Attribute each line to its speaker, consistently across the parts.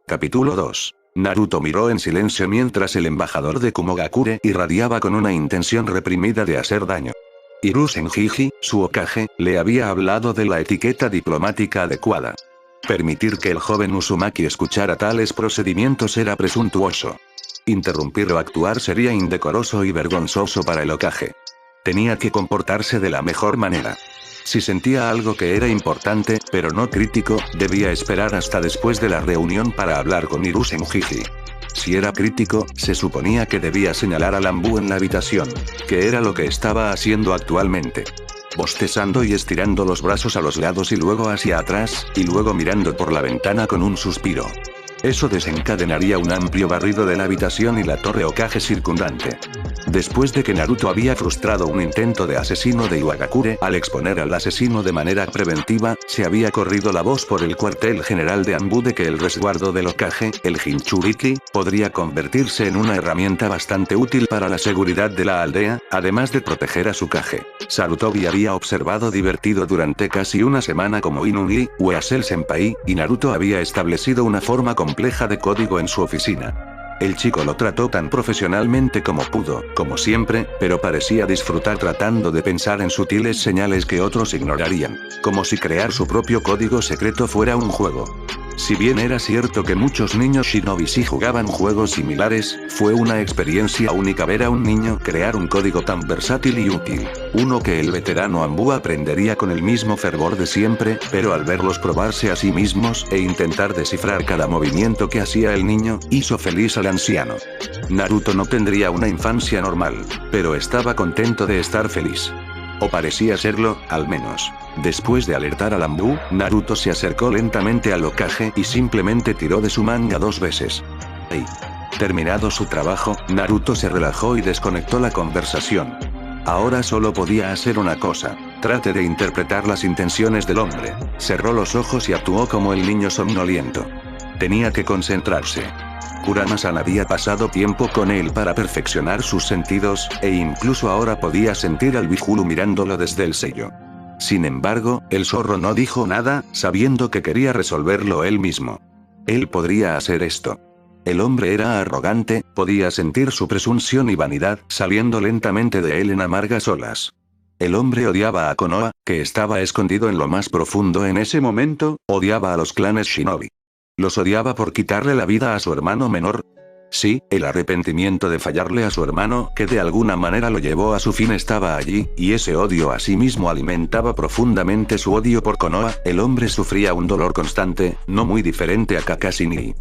Speaker 1: Capítulo 2. Naruto miró en silencio mientras el embajador de Kumogakure irradiaba con una intención reprimida de hacer daño. Hiruzen Jiji, su Hokage, le había hablado de la etiqueta diplomática adecuada. Permitir que el joven Uzumaki escuchara tales procedimientos era presuntuoso. Interrumpir o actuar sería indecoroso y vergonzoso para el Hokage. Tenía que comportarse de la mejor manera. Si sentía algo que era importante, pero no crítico, debía esperar hasta después de la reunión para hablar con Hiruzen Jiji. Si era crítico, se suponía que debía señalar a Lambu en la habitación, que era lo que estaba haciendo actualmente. Bostezando y estirando los brazos a los lados y luego hacia atrás, y luego mirando por la ventana con un suspiro. Eso desencadenaría un amplio barrido de la habitación y la torre Hokage circundante. Después de que Naruto había frustrado un intento de asesino de Iwagakure al exponer al asesino de manera preventiva, se había corrido la voz por el cuartel general de Anbu de que el resguardo del Hokage, el Jinchuriki, podría convertirse en una herramienta bastante útil para la seguridad de la aldea, además de proteger a su Kage. Sarutobi había observado divertido durante casi una semana como Inui, Weasel Senpai, y Naruto había establecido una forma compleja de código en su oficina. El chico lo trató tan profesionalmente como pudo, como siempre, pero parecía disfrutar tratando de pensar en sutiles señales que otros ignorarían, como si crear su propio código secreto fuera un juego. Si bien era cierto que muchos niños shinobi sí jugaban juegos similares, fue una experiencia única ver a un niño crear un código tan versátil y útil. Uno que el veterano Anbu aprendería con el mismo fervor de siempre, pero al verlos probarse a sí mismos e intentar descifrar cada movimiento que hacía el niño, hizo feliz al anciano. Naruto no tendría una infancia normal, pero estaba contento de estar feliz. O parecía serlo, al menos. Después de alertar a Lambu, Naruto se acercó lentamente al Hokage y simplemente tiró de su manga 2 veces. Terminado su trabajo, Naruto se relajó y desconectó la conversación. Ahora solo podía hacer una cosa. Trate de interpretar las intenciones del hombre. Cerró los ojos y actuó como el niño somnoliento. Tenía que concentrarse. Kurama-san había pasado tiempo con él para perfeccionar sus sentidos, e incluso ahora podía sentir al Bihulu mirándolo desde el sello. Sin embargo, el zorro no dijo nada, sabiendo que quería resolverlo él mismo. Él podría hacer esto. El hombre era arrogante, podía sentir su presunción y vanidad saliendo lentamente de él en amargas olas. El hombre odiaba a Konoha, que estaba escondido en lo más profundo en ese momento, odiaba a los clanes shinobi. Los odiaba por quitarle la vida a su hermano menor. Sí, el arrepentimiento de fallarle a su hermano, que de alguna manera lo llevó a su fin, estaba allí, y ese odio a sí mismo alimentaba profundamente su odio por Konoha. El hombre sufría un dolor constante, no muy diferente a Kakashi ni.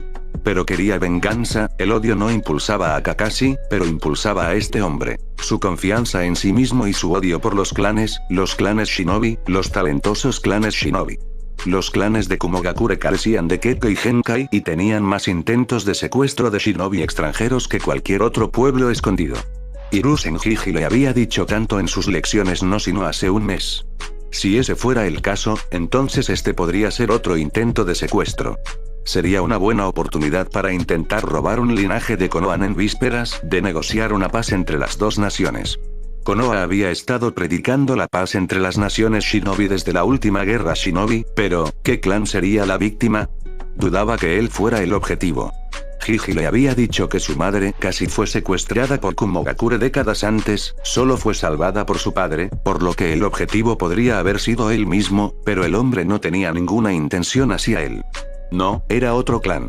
Speaker 1: Pero quería venganza. El odio no impulsaba a Kakashi, pero impulsaba a este hombre. Su confianza en sí mismo y su odio por los clanes shinobi, los talentosos clanes shinobi. Los clanes de Kumogakure carecían de Kekko y Genkai y tenían más intentos de secuestro de shinobi extranjeros que cualquier otro pueblo escondido. Hiruzen Jiji le había dicho tanto en sus lecciones no sino hace un mes. Si ese fuera el caso, entonces este podría ser otro intento de secuestro. Sería una buena oportunidad para intentar robar un linaje de Konoha en vísperas de negociar una paz entre las dos naciones. Konoha había estado predicando la paz entre las naciones shinobi desde la última guerra shinobi, pero, ¿qué clan sería la víctima? Dudaba que él fuera el objetivo. Jiji le había dicho que su madre casi fue secuestrada por Kumogakure décadas antes, solo fue salvada por su padre, por lo que el objetivo podría haber sido él mismo, pero el hombre no tenía ninguna intención hacia él. No, era otro clan.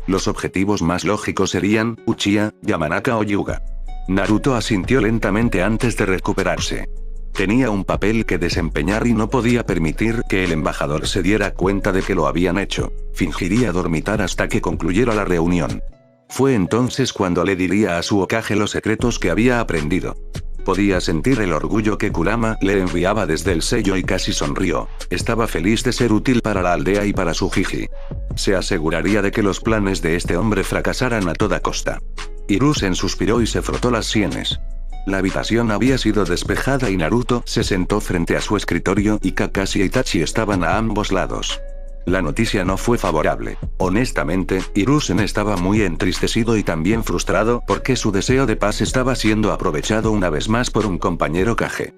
Speaker 1: Los objetivos más lógicos serían Uchiha, Yamanaka o Hyuga. Naruto asintió lentamente antes de recuperarse. Tenía un papel que desempeñar y no podía permitir que el embajador se diera cuenta de que lo habían hecho. Fingiría dormitar hasta que concluyera la reunión. Fue entonces cuando le diría a su Hokage los secretos que había aprendido. Podía sentir el orgullo que Kurama le enviaba desde el sello y casi sonrió. Estaba feliz de ser útil para la aldea y para su Jiji. Se aseguraría de que los planes de este hombre fracasaran a toda costa. Hiruzen suspiró y se frotó las sienes. La habitación había sido despejada y Naruto se sentó frente a su escritorio y Kakashi y Itachi estaban a ambos lados. La noticia no fue favorable. Honestamente, Hiruzen estaba muy entristecido y también frustrado porque su deseo de paz estaba siendo aprovechado una vez más por un compañero Kage.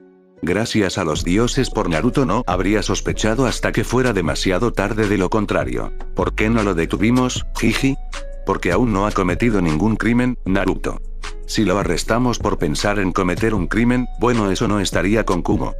Speaker 1: Gracias a los dioses por Naruto no habría sospechado hasta que fuera demasiado tarde de lo contrario. ¿Por qué no lo detuvimos, Jiji? Porque aún no ha cometido ningún crimen, Naruto. Si lo arrestamos por pensar en cometer un crimen, bueno, eso no estaría con Kumo.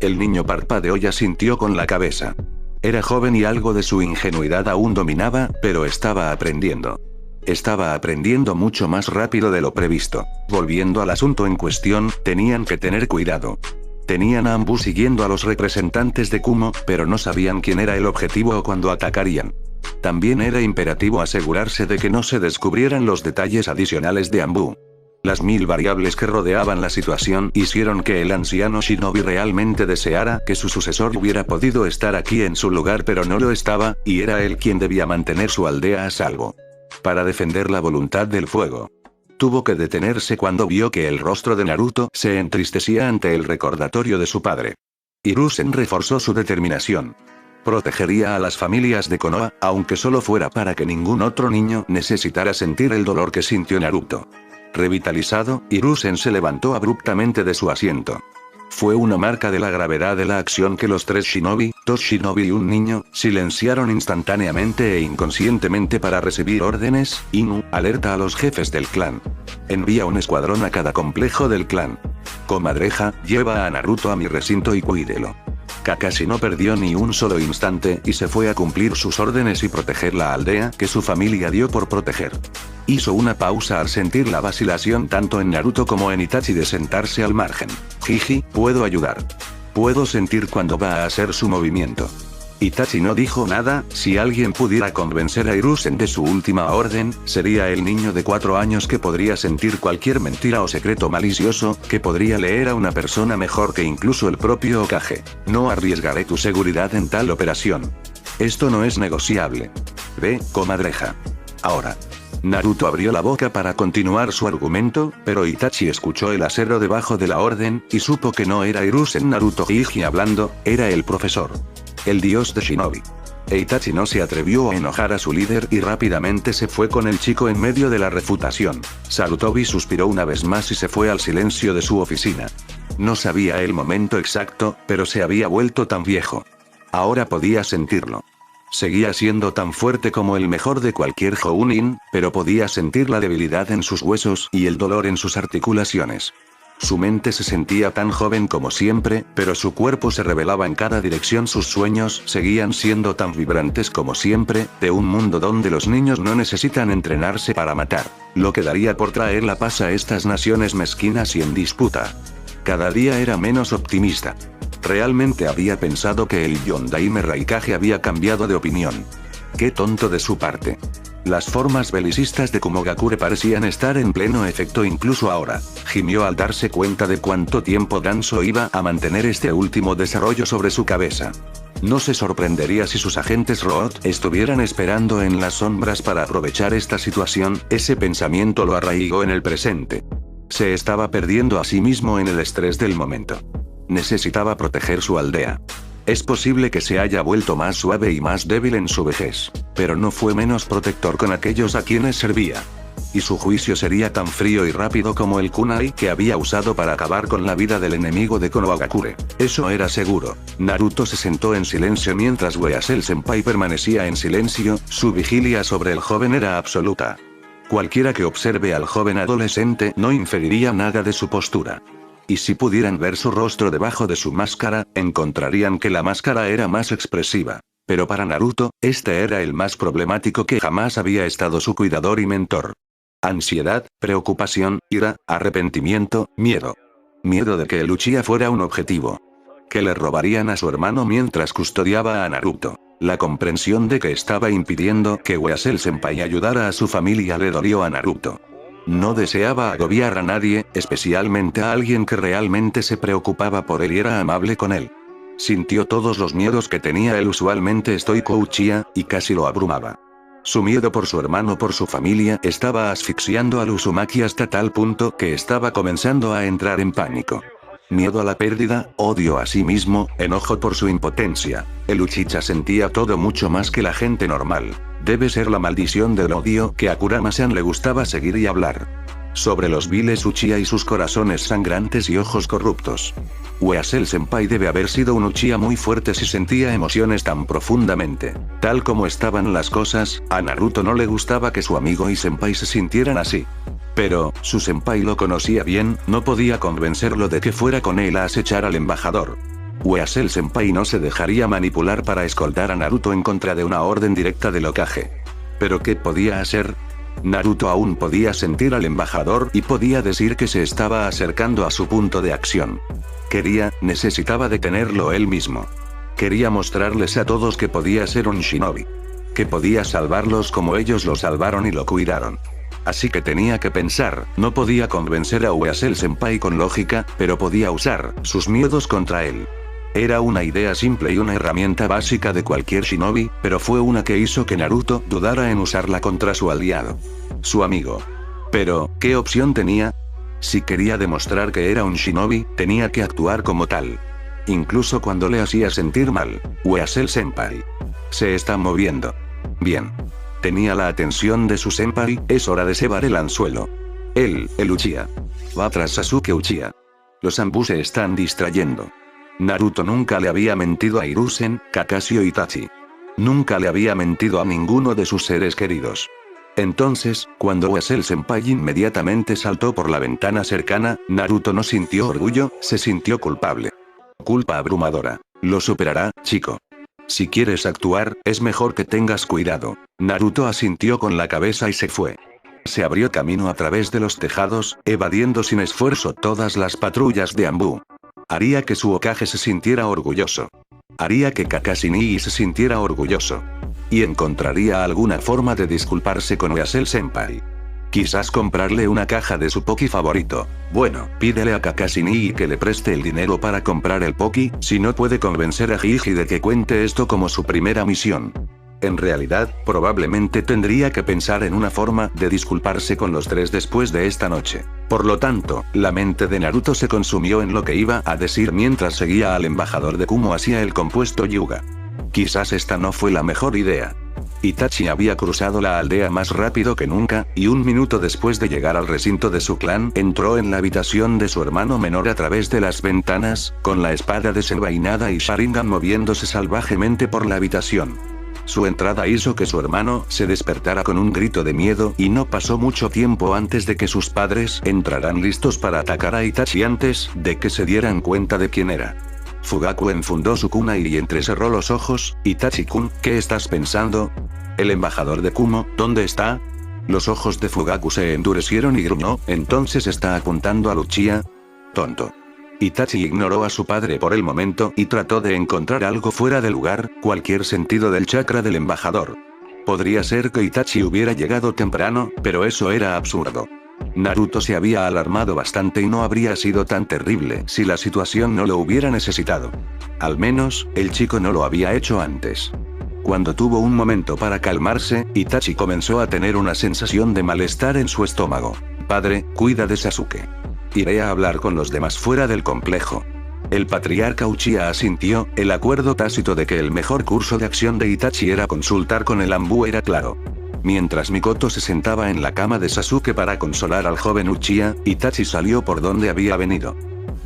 Speaker 1: El niño parpadeó y asintió con la cabeza. Era joven y algo de su ingenuidad aún dominaba, pero estaba aprendiendo. Estaba aprendiendo mucho más rápido de lo previsto. Volviendo al asunto en cuestión, tenían que tener cuidado. Tenían a Anbu siguiendo a los representantes de Kumo, pero no sabían quién era el objetivo o cuándo atacarían. También era imperativo asegurarse de que no se descubrieran los detalles adicionales de Anbu. Las 1000 variables que rodeaban la situación hicieron que el anciano Shinobi realmente deseara que su sucesor hubiera podido estar aquí en su lugar, pero no lo estaba, y era él quien debía mantener su aldea a salvo. Para defender la voluntad del fuego. Tuvo que detenerse cuando vio que el rostro de Naruto se entristecía ante el recordatorio de su padre. Hiruzen reforzó su determinación. Protegería a las familias de Konoha, aunque solo fuera para que ningún otro niño necesitara sentir el dolor que sintió Naruto. Revitalizado, Hiruzen se levantó abruptamente de su asiento. Fue una marca de la gravedad de la acción que los 3 shinobi, 2 shinobi y un niño, silenciaron instantáneamente e inconscientemente para recibir órdenes. Inu, alerta a los jefes del clan. Envía un escuadrón a cada complejo del clan. Comadreja, lleva a Naruto a mi recinto y cuídelo. Kakashi no perdió ni un solo instante y se fue a cumplir sus órdenes y proteger la aldea que su familia dio por proteger. Hizo una pausa al sentir la vacilación tanto en Naruto como en Itachi de sentarse al margen. Jiji, puedo ayudar. Puedo sentir cuando va a hacer su movimiento. Itachi no dijo nada. Si alguien pudiera convencer a Hiruzen de su última orden, sería el niño de 4 años que podría sentir cualquier mentira o secreto malicioso, que podría leer a una persona mejor que incluso el propio Hokage. No arriesgaré tu seguridad en tal operación. Esto no es negociable. Ve, comadreja. Ahora. Naruto abrió la boca para continuar su argumento, pero Itachi escuchó el acero debajo de la orden, y supo que no era Hiruzen Naruto Hiji hablando, era el profesor. El dios de Shinobi. Itachi no se atrevió a enojar a su líder y rápidamente se fue con el chico en medio de la refutación. Sarutobi suspiró una vez más y se fue al silencio de su oficina. No sabía el momento exacto, pero se había vuelto tan viejo. Ahora podía sentirlo. Seguía siendo tan fuerte como el mejor de cualquier Jounin, pero podía sentir la debilidad en sus huesos y el dolor en sus articulaciones. Su mente se sentía tan joven como siempre, pero su cuerpo se revelaba en cada dirección. Sus sueños seguían siendo tan vibrantes como siempre, de un mundo donde los niños no necesitan entrenarse para matar, lo que daría por traer la paz a estas naciones mezquinas y en disputa. Cada día era menos optimista. Realmente había pensado que el Yondaime Raikage había cambiado de opinión. Qué tonto de su parte. Las formas belicistas de Kumogakure parecían estar en pleno efecto incluso ahora. Gimió al darse cuenta de cuánto tiempo Danzo iba a mantener este último desarrollo sobre su cabeza. No se sorprendería si sus agentes Root estuvieran esperando en las sombras para aprovechar esta situación. Ese pensamiento lo arraigó en el presente. Se estaba perdiendo a sí mismo en el estrés del momento. Necesitaba proteger su aldea. Es posible que se haya vuelto más suave y más débil en su vejez, pero no fue menos protector con aquellos a quienes servía. Y su juicio sería tan frío y rápido como el kunai que había usado para acabar con la vida del enemigo de Konohagakure. Eso era seguro. Naruto se sentó en silencio mientras Weasel Senpai permanecía en silencio. Su vigilia sobre el joven era absoluta. Cualquiera que observe al joven adolescente no inferiría nada de su postura. Y si pudieran ver su rostro debajo de su máscara, encontrarían que la máscara era más expresiva. Pero para Naruto, este era el más problemático que jamás había estado su cuidador y mentor. Ansiedad, preocupación, ira, arrepentimiento, miedo. Miedo de que el Uchiha fuera un objetivo. Que le robarían a su hermano mientras custodiaba a Naruto. La comprensión de que estaba impidiendo que Weasel Senpai ayudara a su familia le dolió a Naruto. No deseaba agobiar a nadie, especialmente a alguien que realmente se preocupaba por él y era amable con él. Sintió todos los miedos que tenía el usualmente estoico Uchiha, y casi lo abrumaba. Su miedo por su hermano, por su familia, estaba asfixiando al Uzumaki hasta tal punto que estaba comenzando a entrar en pánico. Miedo a la pérdida, odio a sí mismo, enojo por su impotencia. El Uchiha sentía todo mucho más que la gente normal. Debe ser la maldición del odio que a Kurama-san le gustaba seguir y hablar. Sobre los viles Uchiha y sus corazones sangrantes y ojos corruptos. Weasel-senpai debe haber sido un Uchiha muy fuerte si sentía emociones tan profundamente. Tal como estaban las cosas, a Naruto no le gustaba que su amigo y senpai se sintieran así. Pero, su senpai lo conocía bien, no podía convencerlo de que fuera con él a acechar al embajador. Weasel-senpai no se dejaría manipular para escoltar a Naruto en contra de una orden directa del Hokage. ¿Pero qué podía hacer? Naruto aún podía sentir al embajador y podía decir que se estaba acercando a su punto de acción. Necesitaba detenerlo él mismo. Quería mostrarles a todos que podía ser un shinobi. Que podía salvarlos como ellos lo salvaron y lo cuidaron. Así que tenía que pensar, no podía convencer a Weasel-senpai con lógica, pero podía usar sus miedos contra él. Era una idea simple y una herramienta básica de cualquier shinobi, pero fue una que hizo que Naruto dudara en usarla contra su aliado. Su amigo. Pero, ¿qué opción tenía? Si quería demostrar que era un shinobi, tenía que actuar como tal. Incluso cuando le hacía sentir mal. Weasel-senpai se está moviendo. Bien. Tenía la atención de su senpai, es hora de cebar el anzuelo. Él, el Uchiha. Va tras Sasuke Uchiha. Los Anbu se están distrayendo. Naruto nunca le había mentido a Hiruzen, Kakashi o Itachi. Nunca le había mentido a ninguno de sus seres queridos. Entonces, cuando Weasel-senpai inmediatamente saltó por la ventana cercana, Naruto no sintió orgullo, se sintió culpable. Culpa abrumadora. Lo superará, chico. Si quieres actuar, es mejor que tengas cuidado. Naruto asintió con la cabeza y se fue. Se abrió camino a través de los tejados, evadiendo sin esfuerzo todas las patrullas de Anbu. Haría que su Hokage se sintiera orgulloso. Haría que Kakashi Nii se sintiera orgulloso. Y encontraría alguna forma de disculparse con Weasel-senpai. Quizás comprarle una caja de su Poki favorito. Bueno, pídele a Kakashi Nii que le preste el dinero para comprar el Poki, si no puede convencer a Hiji de que cuente esto como su primera misión. En realidad, probablemente tendría que pensar en una forma de disculparse con los tres después de esta noche. Por lo tanto, la mente de Naruto se consumió en lo que iba a decir mientras seguía al embajador de Kumo hacia el compuesto Hyuga. Quizás esta no fue la mejor idea. Itachi había cruzado la aldea más rápido que nunca, y un minuto después de llegar al recinto de su clan, entró en la habitación de su hermano menor a través de las ventanas, con la espada desenvainada y Sharingan moviéndose salvajemente por la habitación. Su entrada hizo que su hermano se despertara con un grito de miedo y no pasó mucho tiempo antes de que sus padres entraran listos para atacar a Itachi antes de que se dieran cuenta de quién era. Fugaku enfundó su kunai y entrecerró los ojos. Itachi-kun, ¿qué estás pensando? El embajador de Kumo, ¿dónde está? Los ojos de Fugaku se endurecieron y gruñó, ¿entonces está apuntando a Uchiha? Tonto. Itachi ignoró a su padre por el momento y trató de encontrar algo fuera de lugar, cualquier sentido del chakra del embajador. Podría ser que Itachi hubiera llegado temprano, pero eso era absurdo. Naruto se había alarmado bastante y no habría sido tan terrible si la situación no lo hubiera necesitado. Al menos, el chico no lo había hecho antes. Cuando tuvo un momento para calmarse, Itachi comenzó a tener una sensación de malestar en su estómago. Padre, cuida de Sasuke. Iré a hablar con los demás fuera del complejo. El patriarca Uchiha asintió, el acuerdo tácito de que el mejor curso de acción de Itachi era consultar con el Anbu era claro. Mientras Mikoto se sentaba en la cama de Sasuke para consolar al joven Uchiha, Itachi salió por donde había venido.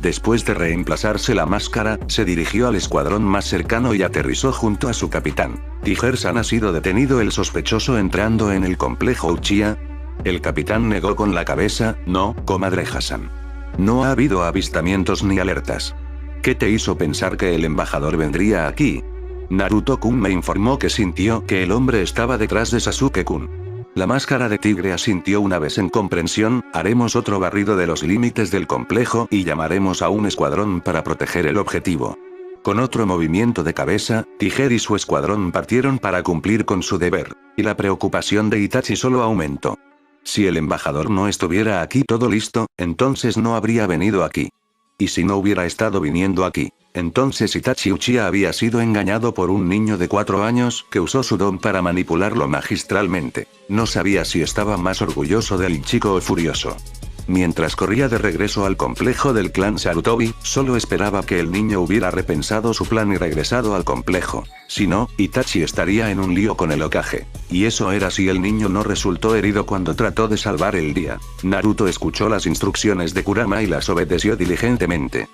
Speaker 1: Después de reemplazarse la máscara, se dirigió al escuadrón más cercano y aterrizó junto a su capitán. ¿Tiger-san ha sido detenido el sospechoso entrando en el complejo Uchiha? El capitán negó con la cabeza, no, comadre Hassan. No ha habido avistamientos ni alertas. ¿Qué te hizo pensar que el embajador vendría aquí? Naruto-kun me informó que sintió que el hombre estaba detrás de Sasuke-kun. La máscara de tigre asintió una vez en comprensión, haremos otro barrido de los límites del complejo y llamaremos a un escuadrón para proteger el objetivo. Con otro movimiento de cabeza, Tiger y su escuadrón partieron para cumplir con su deber, y la preocupación de Itachi solo aumentó. Si el embajador no estuviera aquí todo listo, entonces no habría venido aquí. Y si no hubiera estado viniendo aquí, entonces Itachi Uchiha había sido engañado por un niño de 4 años que usó su don para manipularlo magistralmente. No sabía si estaba más orgulloso del chico o furioso. Mientras corría de regreso al complejo del clan Sarutobi, solo esperaba que el niño hubiera repensado su plan y regresado al complejo. Si no, Itachi estaría en un lío con el Hokage. Y eso era si el niño no resultó herido cuando trató de salvar el día. Naruto escuchó las instrucciones de Kurama y las obedeció diligentemente.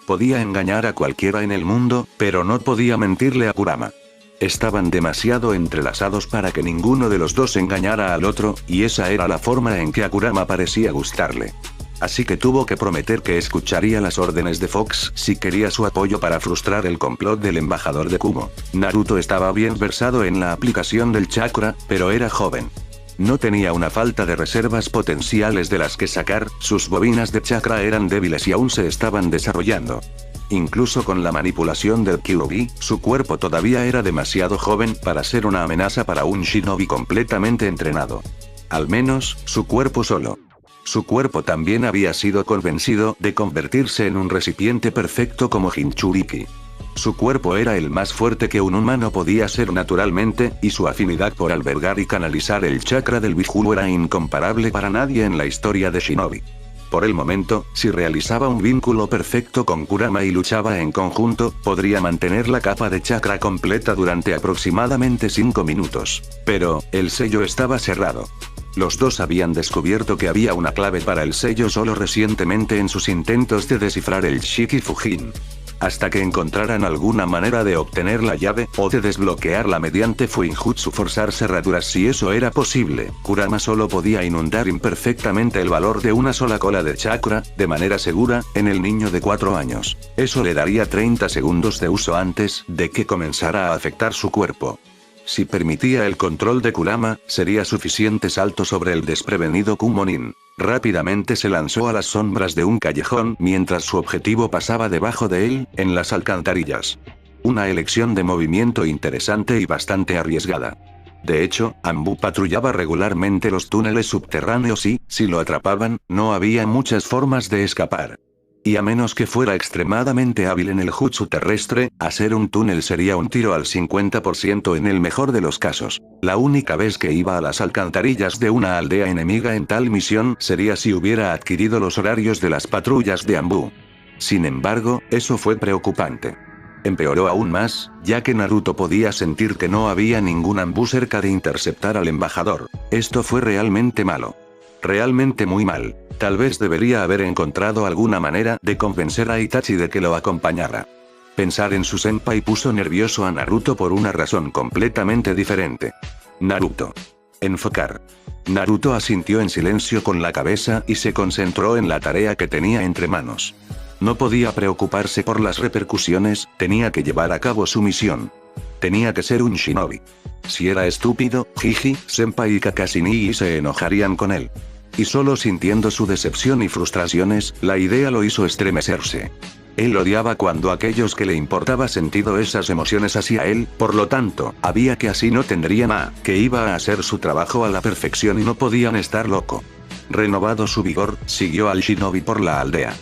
Speaker 1: Podía engañar a cualquiera en el mundo, pero no podía mentirle a Kurama. Estaban demasiado entrelazados para que ninguno de los dos engañara al otro, y esa era la forma en que a Kurama parecía gustarle. Así que tuvo que prometer que escucharía las órdenes de Fox si quería su apoyo para frustrar el complot del embajador de Kumo. Naruto estaba bien versado en la aplicación del chakra, pero era joven. No tenía una falta de reservas potenciales de las que sacar, sus bobinas de chakra eran débiles y aún se estaban desarrollando. Incluso con la manipulación del Kyuubi, su cuerpo todavía era demasiado joven para ser una amenaza para un shinobi completamente entrenado. Al menos, su cuerpo solo. Su cuerpo también había sido convencido de convertirse en un recipiente perfecto como Jinchuriki. Su cuerpo era el más fuerte que un humano podía ser naturalmente, y su afinidad por albergar y canalizar el chakra del Biju era incomparable para nadie en la historia de Shinobi. Por el momento, si realizaba un vínculo perfecto con Kurama y luchaba en conjunto, podría mantener la capa de chakra completa durante aproximadamente 5 minutos. Pero, el sello estaba cerrado. Los dos habían descubierto que había una clave para el sello solo recientemente en sus intentos de descifrar el Shiki Fujin. Hasta que encontraran alguna manera de obtener la llave, o de desbloquearla mediante Fuinjutsu forzar cerraduras si eso era posible, Kurama solo podía inundar imperfectamente el valor de una sola cola de chakra, de manera segura, en el niño de 4 años. Eso le daría 30 segundos de uso antes de que comenzara a afectar su cuerpo. Si permitía el control de Kurama, sería suficiente salto sobre el desprevenido Kumonin. Rápidamente se lanzó a las sombras de un callejón mientras su objetivo pasaba debajo de él, en las alcantarillas. Una elección de movimiento interesante y bastante arriesgada. De hecho, Anbu patrullaba regularmente los túneles subterráneos y, si lo atrapaban, no había muchas formas de escapar. Y a menos que fuera extremadamente hábil en el jutsu terrestre, hacer un túnel sería un tiro al 50% en el mejor de los casos. La única vez que iba a las alcantarillas de una aldea enemiga en tal misión sería si hubiera adquirido los horarios de las patrullas de Anbu. Sin embargo, eso fue preocupante. Empeoró aún más, ya que Naruto podía sentir que no había ningún Anbu cerca de interceptar al embajador. Esto fue realmente malo. Realmente muy mal. Tal vez debería haber encontrado alguna manera de convencer a Itachi de que lo acompañara. Pensar en su senpai puso nervioso a Naruto por una razón completamente diferente. Naruto. Enfocar. Naruto asintió en silencio con la cabeza y se concentró en la tarea que tenía entre manos. No podía preocuparse por las repercusiones, tenía que llevar a cabo su misión. Tenía que ser un shinobi. Si era estúpido, Jiji, Senpai y Kakashi Nii se enojarían con él. Y solo sintiendo su decepción y frustraciones, la idea lo hizo estremecerse. Él odiaba cuando aquellos que le importaba sentido esas emociones hacia él, por lo tanto, había que así no tendría nada, que iba a hacer su trabajo a la perfección y no podían estar loco. Renovado su vigor, siguió al shinobi por la aldea.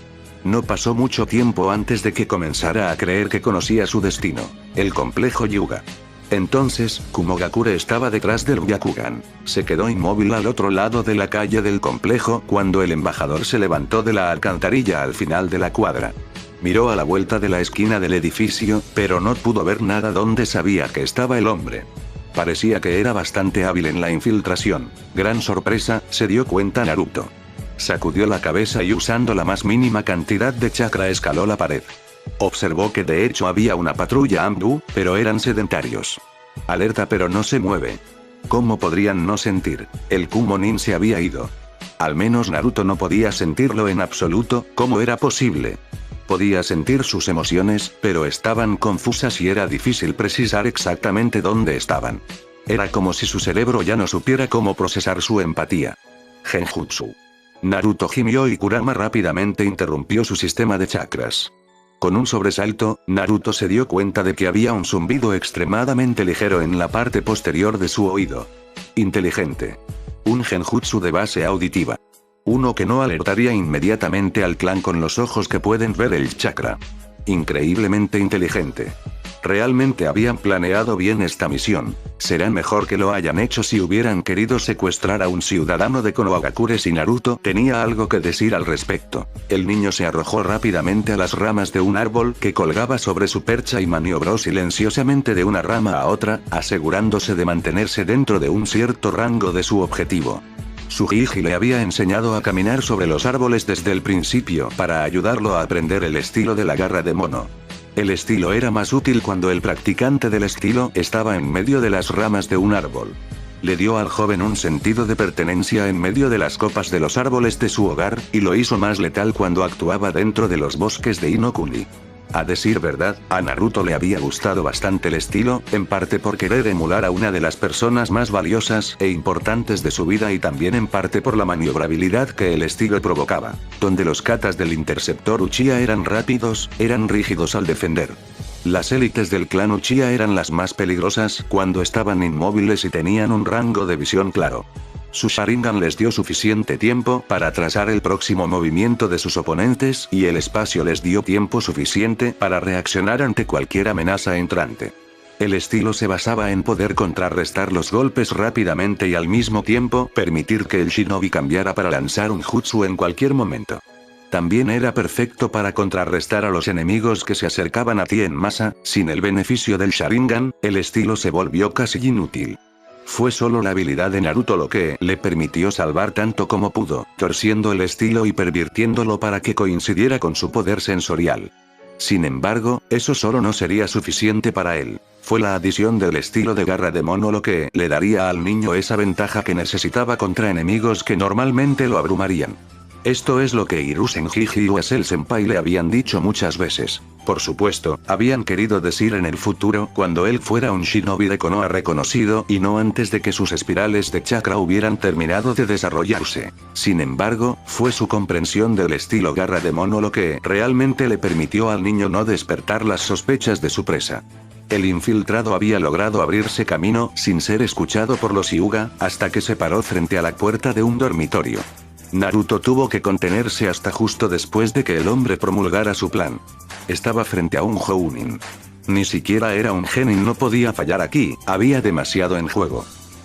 Speaker 1: No pasó mucho tiempo antes de que comenzara a creer que conocía su destino, el complejo Hyuga. Entonces, Kumogakure estaba detrás del Byakugan. Se quedó inmóvil al otro lado de la calle del complejo cuando el embajador se levantó de la alcantarilla al final de la cuadra. Miró a la vuelta de la esquina del edificio, pero no pudo ver nada donde sabía que estaba el hombre. Parecía que era bastante hábil en la infiltración. Gran sorpresa, se dio cuenta Naruto. Sacudió la cabeza y usando la más mínima cantidad de chakra escaló la pared. Observó que de hecho había una patrulla Anbu, pero eran sedentarios. Alerta pero no se mueve. ¿Cómo podrían no sentir? El Kumonin se había ido. Al menos Naruto no podía sentirlo en absoluto, ¿cómo era posible? Podía sentir sus emociones, pero estaban confusas y era difícil precisar exactamente dónde estaban. Era como si su cerebro ya no supiera cómo procesar su empatía. Genjutsu. Naruto gimió y Kurama rápidamente interrumpió su sistema de chakras. Con un sobresalto, Naruto se dio cuenta de que había un zumbido extremadamente ligero en la parte posterior de su oído. Inteligente. Un genjutsu de base auditiva. Uno que no alertaría inmediatamente al clan con los ojos que pueden ver el chakra. Increíblemente inteligente. Realmente habían planeado bien esta misión. Será mejor que lo hayan hecho si hubieran querido secuestrar a un ciudadano de Konohagakure si Naruto tenía algo que decir al respecto. El niño se arrojó rápidamente a las ramas de un árbol que colgaba sobre su percha y maniobró silenciosamente de una rama a otra, asegurándose de mantenerse dentro de un cierto rango de su objetivo. Tsujiji le había enseñado a caminar sobre los árboles desde el principio para ayudarlo a aprender el estilo de la garra de mono. El estilo era más útil cuando el practicante del estilo estaba en medio de las ramas de un árbol. Le dio al joven un sentido de pertenencia en medio de las copas de los árboles de su hogar, y lo hizo más letal cuando actuaba dentro de los bosques de Inokuni. A decir verdad, a Naruto le había gustado bastante el estilo, en parte por querer emular a una de las personas más valiosas e importantes de su vida y también en parte por la maniobrabilidad que el estilo provocaba. Donde los katas del interceptor Uchiha eran rápidos, eran rígidos al defender. Las élites del clan Uchiha eran las más peligrosas cuando estaban inmóviles y tenían un rango de visión claro. Su Sharingan les dio suficiente tiempo para trazar el próximo movimiento de sus oponentes y el espacio les dio tiempo suficiente para reaccionar ante cualquier amenaza entrante. El estilo se basaba en poder contrarrestar los golpes rápidamente y al mismo tiempo permitir que el shinobi cambiara para lanzar un jutsu en cualquier momento. También era perfecto para contrarrestar a los enemigos que se acercaban a ti en masa. Sin el beneficio del Sharingan, el estilo se volvió casi inútil. Fue solo la habilidad de Naruto lo que le permitió salvar tanto como pudo, torciendo el estilo y pervirtiéndolo para que coincidiera con su poder sensorial. Sin embargo, eso solo no sería suficiente para él. Fue la adición del estilo de garra de mono lo que le daría al niño esa ventaja que necesitaba contra enemigos que normalmente lo abrumarían. Esto es lo que Hiruzen-Jiji y Uasel Senpai le habían dicho muchas veces. Por supuesto, habían querido decir en el futuro cuando él fuera un shinobi de Konoha reconocido y no antes de que sus espirales de chakra hubieran terminado de desarrollarse. Sin embargo, fue su comprensión del estilo garra de mono lo que realmente le permitió al niño no despertar las sospechas de su presa. El infiltrado había logrado abrirse camino sin ser escuchado por los Hyuga, hasta que se paró frente a la puerta de un dormitorio. Naruto tuvo que contenerse hasta justo después de que el hombre promulgara su plan. Estaba frente a un Jounin. Ni siquiera era un genin, no podía fallar aquí, había demasiado en juego.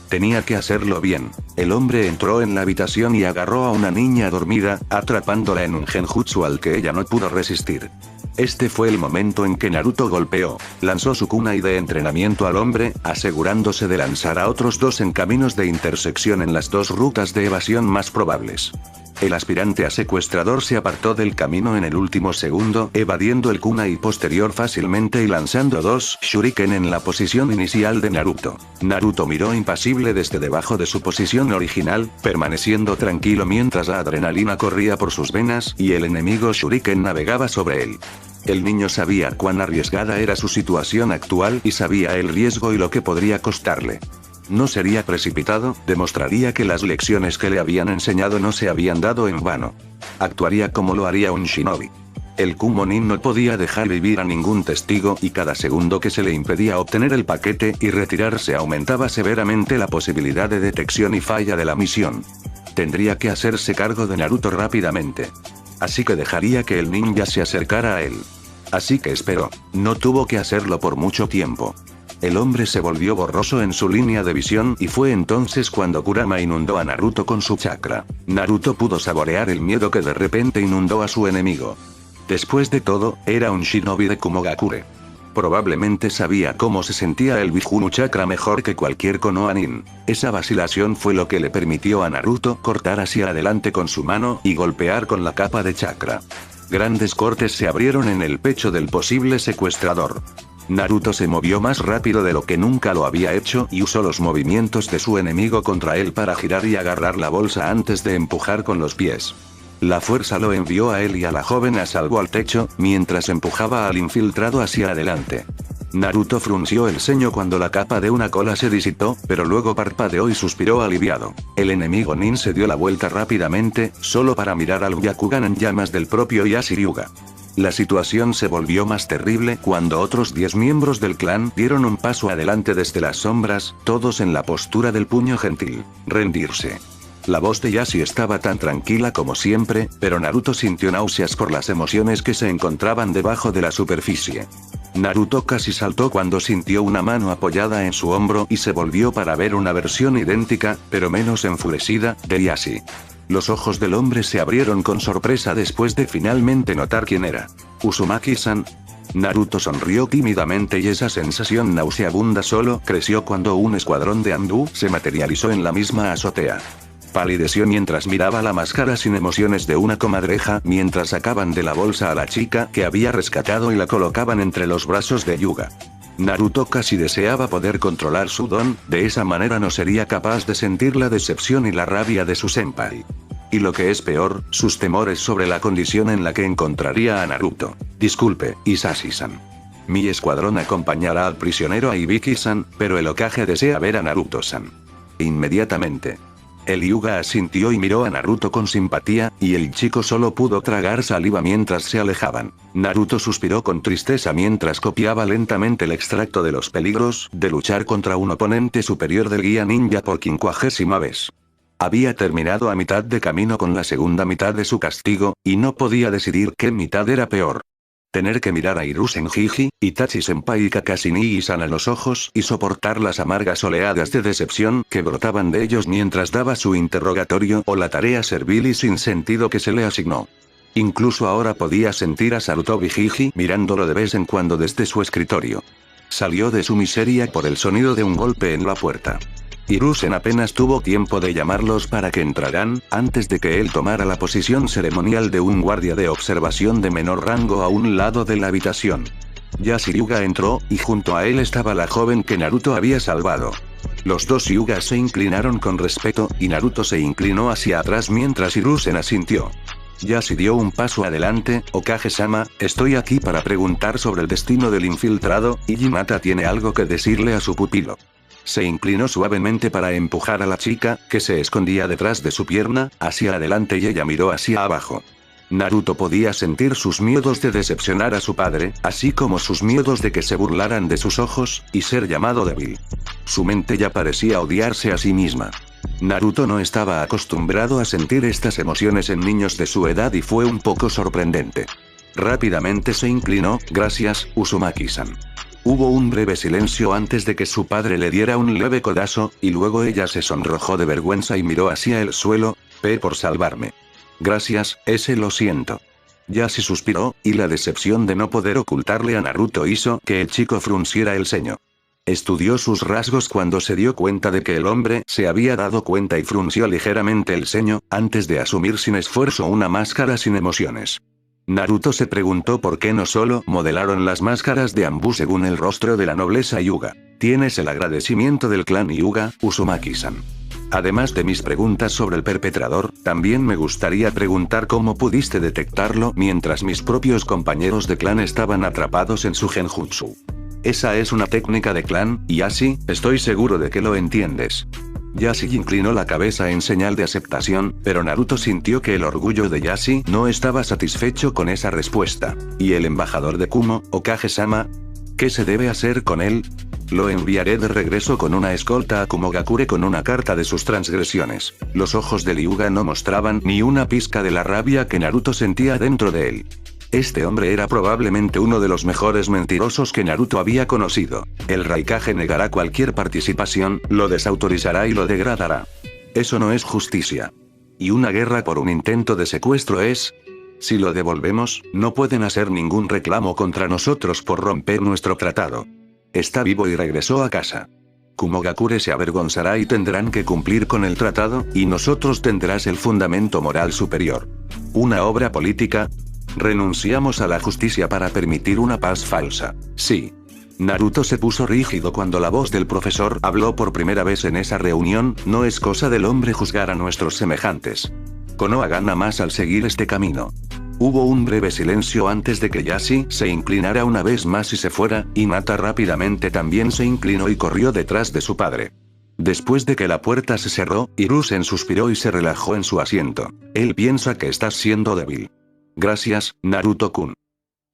Speaker 1: Tenía que hacerlo bien. El hombre entró en la habitación y agarró a una niña dormida, atrapándola en un genjutsu al que ella no pudo resistir. Este fue el momento en que Naruto golpeó, lanzó su kunai de entrenamiento al hombre, asegurándose de lanzar a otros dos en caminos de intersección en las dos rutas de evasión más probables. El aspirante a secuestrador se apartó del camino en el último segundo, evadiendo el kunai posterior fácilmente y lanzando dos shuriken en la posición inicial de Naruto. Naruto miró impasible desde debajo de su posición original, permaneciendo tranquilo mientras la adrenalina corría por sus venas y el enemigo shuriken navegaba sobre él. El niño sabía cuán arriesgada era su situación actual y sabía el riesgo y lo que podría costarle. No sería precipitado, demostraría que las lecciones que le habían enseñado no se habían dado en vano. Actuaría como lo haría un shinobi. El Kumonin no podía dejar vivir a ningún testigo y cada segundo que se le impedía obtener el paquete y retirarse aumentaba severamente la posibilidad de detección y falla de la misión. Tendría que hacerse cargo de Naruto rápidamente. Así que dejaría que el ninja se acercara a él. Así que esperó. No tuvo que hacerlo por mucho tiempo. El hombre se volvió borroso en su línea de visión y fue entonces cuando Kurama inundó a Naruto con su chakra. Naruto pudo saborear el miedo que de repente inundó a su enemigo. Después de todo, era un shinobi de Kumogakure. Probablemente sabía cómo se sentía el Bihunu chakra mejor que cualquier Konoha nin. Esa vacilación fue lo que le permitió a Naruto cortar hacia adelante con su mano y golpear con la capa de chakra. Grandes cortes se abrieron en el pecho del posible secuestrador. Naruto se movió más rápido de lo que nunca lo había hecho y usó los movimientos de su enemigo contra él para girar y agarrar la bolsa antes de empujar con los pies. La fuerza lo envió a él y a la joven a salvo al techo, mientras empujaba al infiltrado hacia adelante. Naruto frunció el ceño cuando la capa de una cola se disipó, pero luego parpadeó y suspiró aliviado. El enemigo nin se dio la vuelta rápidamente, solo para mirar al Byakugan en llamas del propio Yashiryuga. La situación se volvió más terrible cuando otros 10 miembros del clan dieron un paso adelante desde las sombras, todos en la postura del puño gentil. Rendirse. La voz de Yashi estaba tan tranquila como siempre, pero Naruto sintió náuseas por las emociones que se encontraban debajo de la superficie. Naruto casi saltó cuando sintió una mano apoyada en su hombro y se volvió para ver una versión idéntica, pero menos enfurecida, de Yashi. Los ojos del hombre se abrieron con sorpresa después de finalmente notar quién era. Uzumaki-san. Naruto sonrió tímidamente y esa sensación nauseabunda solo creció cuando un escuadrón de Anbu se materializó en la misma azotea. Palideció mientras miraba la máscara sin emociones de una comadreja mientras sacaban de la bolsa a la chica que había rescatado y la colocaban entre los brazos de Hyuga. Naruto casi deseaba poder controlar su don, de esa manera no sería capaz de sentir la decepción y la rabia de su senpai. Y lo que es peor, sus temores sobre la condición en la que encontraría a Naruto. Disculpe, Hisashi-san. Mi escuadrón acompañará al prisionero a Ibiki-san, pero el Hokage desea ver a Naruto-san. Inmediatamente. El Hyuga asintió y miró a Naruto con simpatía, y el chico solo pudo tragar saliva mientras se alejaban. Naruto suspiró con tristeza mientras copiaba lentamente el extracto de los peligros de luchar contra un oponente superior del guía ninja por 50ª vez. Había terminado a mitad de camino con la segunda mitad de su castigo, y no podía decidir qué mitad era peor. Tener que mirar a Hiruzen Jiji, Itachi-senpai y Kakashi Nii-san a los ojos y soportar las amargas oleadas de decepción que brotaban de ellos mientras daba su interrogatorio o la tarea servil y sin sentido que se le asignó. Incluso ahora podía sentir a Sarutobi Jiji mirándolo de vez en cuando desde su escritorio. Salió de su miseria por el sonido de un golpe en la puerta. Hiruzen apenas tuvo tiempo de llamarlos para que entraran, antes de que él tomara la posición ceremonial de un guardia de observación de menor rango a un lado de la habitación. Yashi Hyuga entró, y junto a él estaba la joven que Naruto había salvado. Los dos Hyugas se inclinaron con respeto, y Naruto se inclinó hacia atrás mientras Hiruzen asintió. Yashi dio un paso adelante. Hokage-sama, estoy aquí para preguntar sobre el destino del infiltrado, y Hinata tiene algo que decirle a su pupilo. Se inclinó suavemente para empujar a la chica, que se escondía detrás de su pierna, hacia adelante y ella miró hacia abajo. Naruto podía sentir sus miedos de decepcionar a su padre, así como sus miedos de que se burlaran de sus ojos, y ser llamado débil. Su mente ya parecía odiarse a sí misma. Naruto no estaba acostumbrado a sentir estas emociones en niños de su edad y fue un poco sorprendente. Rápidamente se inclinó, gracias, Uzumaki-san. Hubo un breve silencio antes de que su padre le diera un leve codazo, y luego ella se sonrojó de vergüenza y miró hacia el suelo. Por salvarme. Gracias, lo siento. Yashi suspiró, y la decepción de no poder ocultarle a Naruto hizo que el chico frunciera el ceño. Estudió sus rasgos cuando se dio cuenta de que el hombre se había dado cuenta y frunció ligeramente el ceño, antes de asumir sin esfuerzo una máscara sin emociones. Naruto se preguntó por qué no solo modelaron las máscaras de Anbu según el rostro de la nobleza Hyuga. Tienes el agradecimiento del clan Hyuga, Uzumaki-san. Además de mis preguntas sobre el perpetrador, también me gustaría preguntar cómo pudiste detectarlo mientras mis propios compañeros de clan estaban atrapados en su genjutsu. Esa es una técnica de clan, Yashi, estoy seguro de que lo entiendes. Yashi inclinó la cabeza en señal de aceptación, pero Naruto sintió que el orgullo de Yashi no estaba satisfecho con esa respuesta. ¿Y el embajador de Kumo, Hokage-sama? ¿Qué se debe hacer con él? Lo enviaré de regreso con una escolta a Kumogakure con una carta de sus transgresiones. Los ojos de Hyuga no mostraban ni una pizca de la rabia que Naruto sentía dentro de él. Este hombre era probablemente uno de los mejores mentirosos que Naruto había conocido. El Raikage negará cualquier participación, lo desautorizará y lo degradará. Eso no es justicia. ¿Y una guerra por un intento de secuestro es? Si lo devolvemos, no pueden hacer ningún reclamo contra nosotros por romper nuestro tratado. Está vivo y regresó a casa. Kumogakure se avergonzará y tendrán que cumplir con el tratado, y nosotros tendrás el fundamento moral superior. ¿Una obra política? Renunciamos a la justicia para permitir una paz falsa. Sí. Naruto se puso rígido cuando la voz del profesor habló por primera vez en esa reunión. No es cosa del hombre juzgar a nuestros semejantes. Konoha gana más al seguir este camino. Hubo un breve silencio antes de que Yashi se inclinara una vez más y se fuera, y Hinata rápidamente también se inclinó y corrió detrás de su padre. Después de que la puerta se cerró, Hiruzen suspiró y se relajó en su asiento. Él piensa que estás siendo débil. Gracias, Naruto-kun.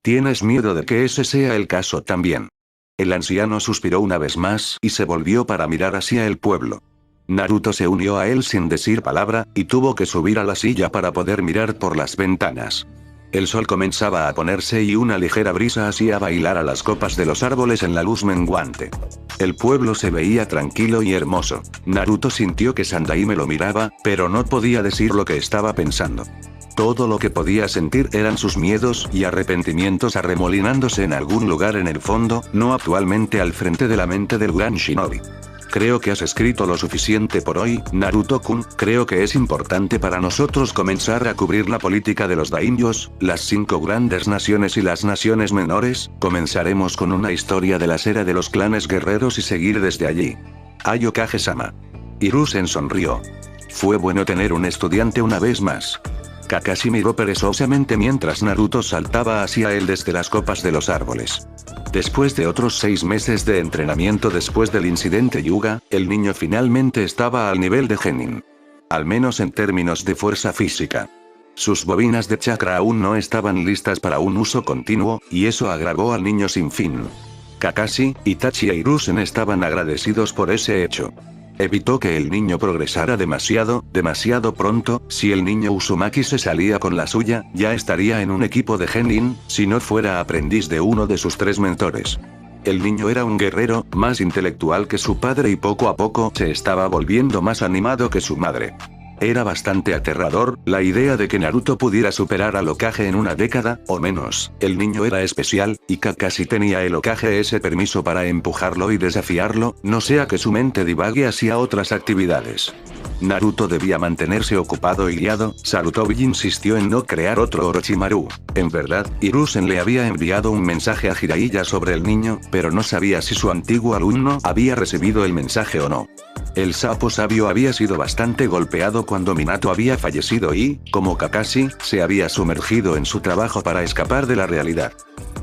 Speaker 1: ¿Tienes miedo de que ese sea el caso también? El anciano suspiró una vez más y se volvió para mirar hacia el pueblo. Naruto se unió a él sin decir palabra, y tuvo que subir a la silla para poder mirar por las ventanas. El sol comenzaba a ponerse y una ligera brisa hacía bailar a las copas de los árboles en la luz menguante. El pueblo se veía tranquilo y hermoso. Naruto sintió que Sandaime lo miraba, pero no podía decir lo que estaba pensando. Todo lo que podía sentir eran sus miedos y arrepentimientos arremolinándose en algún lugar en el fondo, no actualmente al frente de la mente del gran shinobi. Creo que has escrito lo suficiente por hoy, Naruto-kun. Creo que es importante para nosotros comenzar a cubrir la política de los daimyos, las 5 grandes naciones y las naciones menores. Comenzaremos con una historia de la era de los clanes guerreros y seguir desde allí. Ai Okage-sama. Hiruzen sonrió. Fue bueno tener un estudiante una vez más. Kakashi miró perezosamente mientras Naruto saltaba hacia él desde las copas de los árboles. Después de otros 6 meses de entrenamiento después del incidente Yuga, el niño finalmente estaba al nivel de Genin. Al menos en términos de fuerza física. Sus bobinas de chakra aún no estaban listas para un uso continuo, y eso agravó al niño sin fin. Kakashi, Itachi e Hiruzen estaban agradecidos por ese hecho. Evitó que el niño progresara demasiado pronto. Si el niño Uzumaki se salía con la suya, ya estaría en un equipo de Genin, si no fuera aprendiz de uno de sus 3 mentores. El niño era un guerrero, más intelectual que su padre y poco a poco se estaba volviendo más animado que su madre. Era bastante aterrador, la idea de que Naruto pudiera superar al Hokage en una década, o menos. El niño era especial, y Kakashi tenía el Hokage ese permiso para empujarlo y desafiarlo, no sea que su mente divague hacia otras actividades. Naruto debía mantenerse ocupado y guiado. Sarutobi insistió en no crear otro Orochimaru. En verdad, Hiruzen le había enviado un mensaje a Jiraiya sobre el niño, pero no sabía si su antiguo alumno había recibido el mensaje o no. El sapo sabio había sido bastante golpeado cuando Minato había fallecido y, como Kakashi, se había sumergido en su trabajo para escapar de la realidad.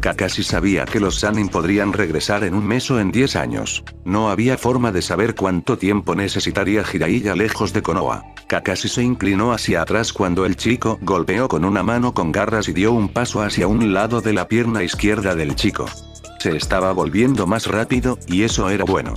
Speaker 1: Kakashi sabía que los Sannin podrían regresar en un mes o en 10 años. No había forma de saber cuánto tiempo necesitaría Jiraiya lejos de Konoha. Kakashi se inclinó hacia atrás cuando el chico golpeó con una mano con garras y dio un paso hacia un lado de la pierna izquierda del chico. Se estaba volviendo más rápido, y eso era bueno.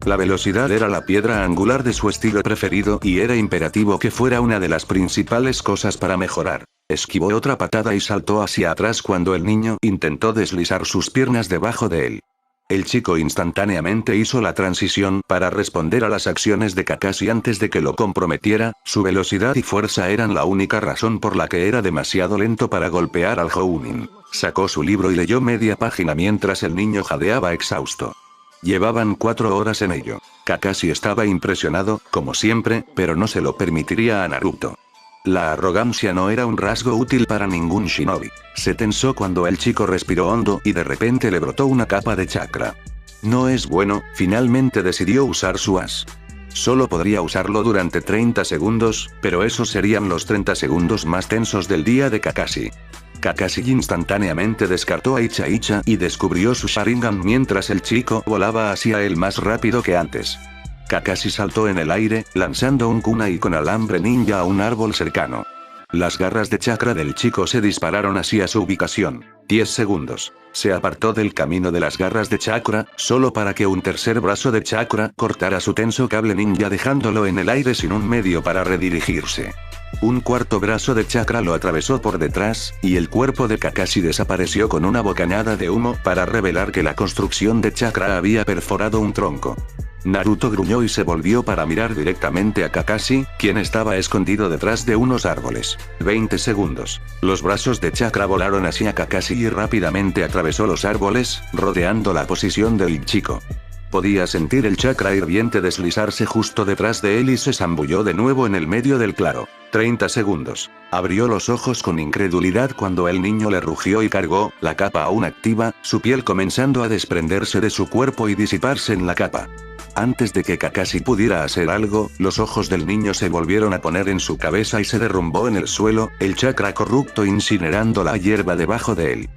Speaker 1: La velocidad era la piedra angular de su estilo preferido y era imperativo que fuera una de las principales cosas para mejorar. Esquivó otra patada y saltó hacia atrás cuando el niño intentó deslizar sus piernas debajo de él. El chico instantáneamente hizo la transición para responder a las acciones de Kakashi antes de que lo comprometiera. Su velocidad y fuerza eran la única razón por la que era demasiado lento para golpear al Jounin. Sacó su libro y leyó media página mientras el niño jadeaba exhausto. Llevaban 4 horas en ello. Kakashi estaba impresionado, como siempre, pero no se lo permitiría a Naruto. La arrogancia no era un rasgo útil para ningún shinobi. Se tensó cuando el chico respiró hondo y de repente le brotó una capa de chakra. No es bueno, finalmente decidió usar su as. Solo podría usarlo durante 30 segundos, pero esos serían los 30 segundos más tensos del día de Kakashi. Kakashi instantáneamente descartó a Icha Icha y descubrió su Sharingan mientras el chico volaba hacia él más rápido que antes. Kakashi saltó en el aire, lanzando un kunai con alambre ninja a un árbol cercano. Las garras de chakra del chico se dispararon hacia su ubicación. 10 segundos. Se apartó del camino de las garras de chakra, solo para que un tercer brazo de chakra cortara su tenso cable ninja dejándolo en el aire sin un medio para redirigirse. Un cuarto brazo de chakra lo atravesó por detrás, y el cuerpo de Kakashi desapareció con una bocanada de humo para revelar que la construcción de chakra había perforado un tronco. Naruto gruñó y se volvió para mirar directamente a Kakashi, quien estaba escondido detrás de unos árboles. 20 segundos. Los brazos de chakra volaron hacia Kakashi y rápidamente atravesó los árboles, rodeando la posición del chico. Podía sentir el chakra hirviente deslizarse justo detrás de él y se zambulló de nuevo en el medio del claro. 30 segundos. Abrió los ojos con incredulidad cuando el niño le rugió y cargó, la capa aún activa, su piel comenzando a desprenderse de su cuerpo y disiparse en la capa. Antes de que Kakashi pudiera hacer algo, los ojos del niño se volvieron a poner en su cabeza y se derrumbó en el suelo, el chakra corrupto incinerando la hierba debajo de él.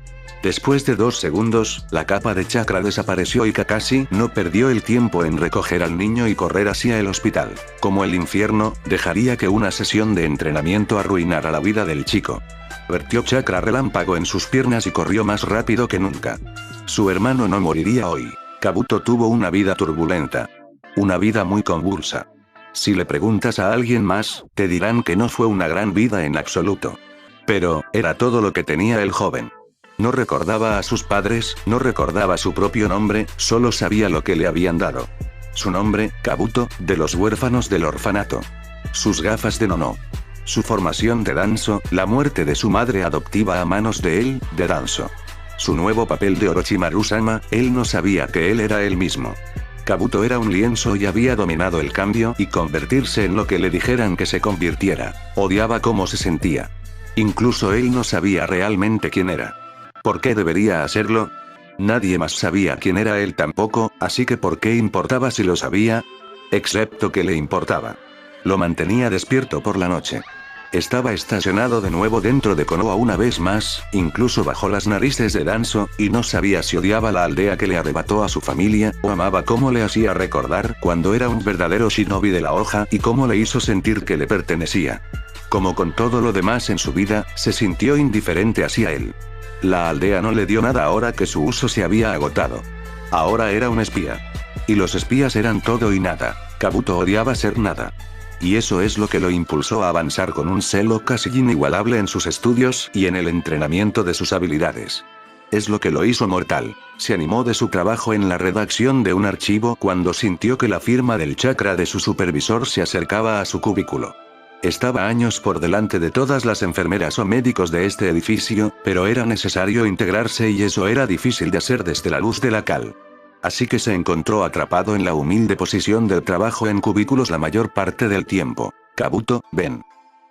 Speaker 1: Después de 2 segundos, la capa de chakra desapareció y Kakashi no perdió el tiempo en recoger al niño y correr hacia el hospital. Como el infierno, dejaría que una sesión de entrenamiento arruinara la vida del chico. Vertió chakra relámpago en sus piernas y corrió más rápido que nunca. Su hermano no moriría hoy. Kabuto tuvo una vida turbulenta. Una vida muy convulsa. Si le preguntas a alguien más, te dirán que no fue una gran vida en absoluto. Pero, era todo lo que tenía el joven. No recordaba a sus padres, no recordaba su propio nombre, solo sabía lo que le habían dado. Su nombre, Kabuto, de los huérfanos del orfanato. Sus gafas de Nono. Su formación de Danzo, la muerte de su madre adoptiva a manos de él, de Danzo. Su nuevo papel de Orochimaru-sama, él no sabía que él era él mismo. Kabuto era un lienzo y había dominado el cambio y convertirse en lo que le dijeran que se convirtiera. Odiaba cómo se sentía. Incluso él no sabía realmente quién era. ¿Por qué debería hacerlo? Nadie más sabía quién era él tampoco, así que ¿por qué importaba si lo sabía? Excepto que le importaba. Lo mantenía despierto por la noche. Estaba estacionado de nuevo dentro de Konoha una vez más, incluso bajo las narices de Danzo, y no sabía si odiaba la aldea que le arrebató a su familia, o amaba cómo le hacía recordar cuando era un verdadero shinobi de la hoja y cómo le hizo sentir que le pertenecía. Como con todo lo demás en su vida, se sintió indiferente hacia él. La aldea no le dio nada ahora que su uso se había agotado. Ahora era un espía. Y los espías eran todo y nada. Kabuto odiaba ser nada. Y eso es lo que lo impulsó a avanzar con un celo casi inigualable en sus estudios y en el entrenamiento de sus habilidades. Es lo que lo hizo mortal. Se animó de su trabajo en la redacción de un archivo cuando sintió que la firma del chakra de su supervisor se acercaba a su cubículo. Estaba años por delante de todas las enfermeras o médicos de este edificio, pero era necesario integrarse y eso era difícil de hacer desde la luz de la cal. Así que se encontró atrapado en la humilde posición del trabajo en cubículos la mayor parte del tiempo. Kabuto, ven.